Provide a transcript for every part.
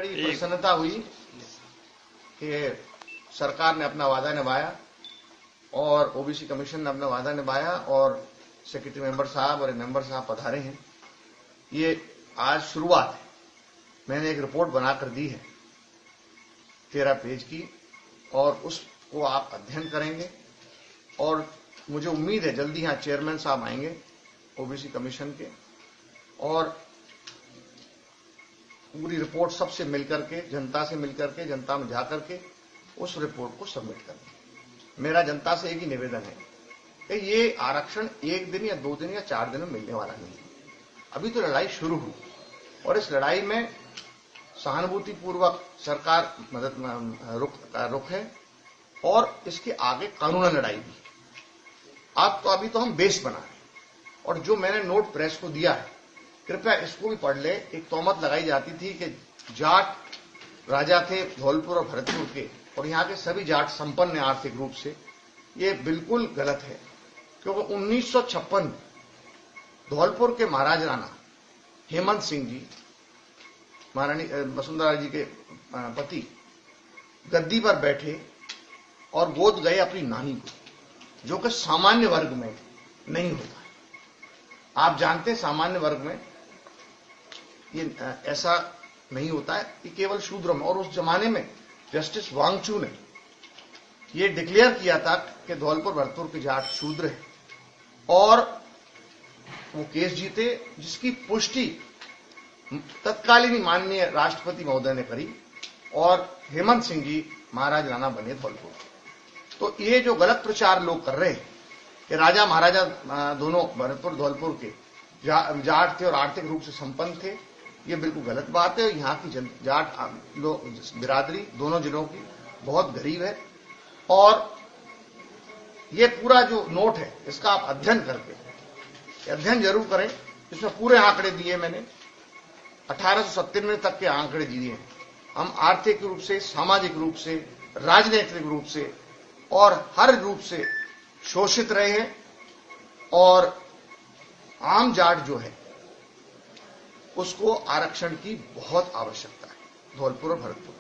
बड़ी प्रसन्नता हुई कि सरकार ने अपना वादा निभाया और ओबीसी कमीशन ने अपना वादा निभाया और सेक्रेटरी मेंबर साहब और मेंबर साहब पधारे हैं। ये आज शुरुआत है। मैंने एक रिपोर्ट बनाकर दी है 13 पेज की और उसको आप अध्ययन करेंगे और मुझे उम्मीद है जल्दी यहाँ चेयरमैन साहब आएंगे ओबीसी कमीशन के और पूरी रिपोर्ट सबसे मिलकर के जनता से मिलकर के जनता में जाकर के उस रिपोर्ट को सबमिट करना। मेरा जनता से एक ही निवेदन है कि ये आरक्षण 1 दिन या 2 दिन या 4 दिन में मिलने वाला नहीं है। अभी तो लड़ाई शुरू हुई और इस लड़ाई में सहानुभूतिपूर्वक सरकार मदद रुख है और इसके आगे कानूनी लड़ाई भी। अभी तो हम बेस बना रहे हैं और जो मैंने नोट प्रेस को दिया है कृपया इसको भी पढ़ ले। एक तोहमत लगाई जाती थी कि जाट राजा थे धौलपुर और भरतपुर के और यहाँ के सभी जाट संपन्न हैं आर्थिक रूप से। ये बिल्कुल गलत है क्योंकि 1956 धौलपुर के महाराज राणा हेमंत सिंह जी महारानी वसुंधरा जी के पति गद्दी पर बैठे और गोद गए अपनी नानी को, जो कि सामान्य वर्ग में नहीं होता है। आप जानते हैं सामान्य वर्ग में ये ऐसा नहीं होता है, ये केवल शूद्रों में। और उस जमाने में जस्टिस वांगचू ने ये डिक्लेयर किया था कि धौलपुर भरतपुर के जाट शूद्र है और वो केस जीते जिसकी पुष्टि तत्कालीन माननीय राष्ट्रपति महोदय ने करी और हेमंत सिंह जी महाराज राणा बने धौलपुर। तो ये जो गलत प्रचार लोग कर रहे हैं कि राजा महाराजा दोनों भरतपुर धौलपुर के जाट थे और आर्थिक रूप से संपन्न थे, ये बिल्कुल गलत बात है। यहाँ की जाट लोग बिरादरी दोनों जिलों की बहुत गरीब है और ये पूरा जो नोट है इसका आप अध्ययन करके अध्ययन जरूर करें। इसमें पूरे आंकड़े दिए मैंने 1897 तक के आंकड़े दिए हैं। हम आर्थिक रूप से, सामाजिक रूप से, राजनीतिक रूप से और हर रूप से शोषित रहे हैं और आम जाट जो है उसको आरक्षण की बहुत आवश्यकता है धौलपुर और भरतपुर।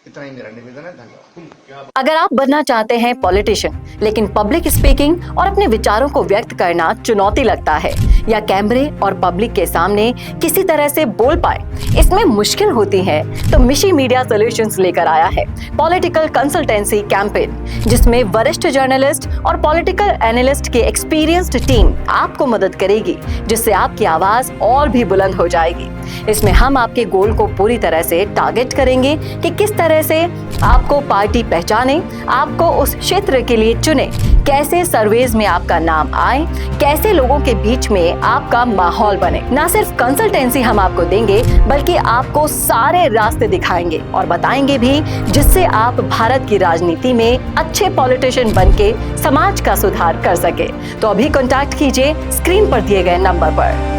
इतना ही मेरा निवेदन है। धन्यवाद। अगर आप बनना चाहते हैं पॉलिटिशियन लेकिन पब्लिक स्पीकिंग और अपने विचारों को व्यक्त करना चुनौती लगता है या कैमरे और पब्लिक के सामने किसी तरह से बोल पाए इसमें मुश्किल होती है, तो मिशी मीडिया सॉल्यूशंस लेकर आया है पॉलिटिकल कंसल्टेंसी कैंपेन, जिसमें वरिष्ठ जर्नलिस्ट और पॉलिटिकल एनालिस्ट की एक्सपीरियंस्ड टीम आपको मदद करेगी, जिससे आपकी आवाज और भी बुलंद हो जाएगी। इसमें हम आपके गोल को पूरी तरह से टारगेट करेंगे कि किस तरह से आपको पार्टी पहचाने, आपको उस क्षेत्र के लिए चुने, कैसे सर्वेज में आपका नाम आए, कैसे लोगों के बीच में आपका माहौल बने। ना सिर्फ कंसल्टेंसी हम आपको देंगे बल्कि आपको सारे रास्ते दिखाएंगे और बताएंगे भी, जिससे आप भारत की राजनीति में अच्छे पॉलिटिशियन बनके समाज का सुधार कर सके। तो अभी कॉन्टैक्ट कीजिए स्क्रीन पर दिए गए नंबर पर।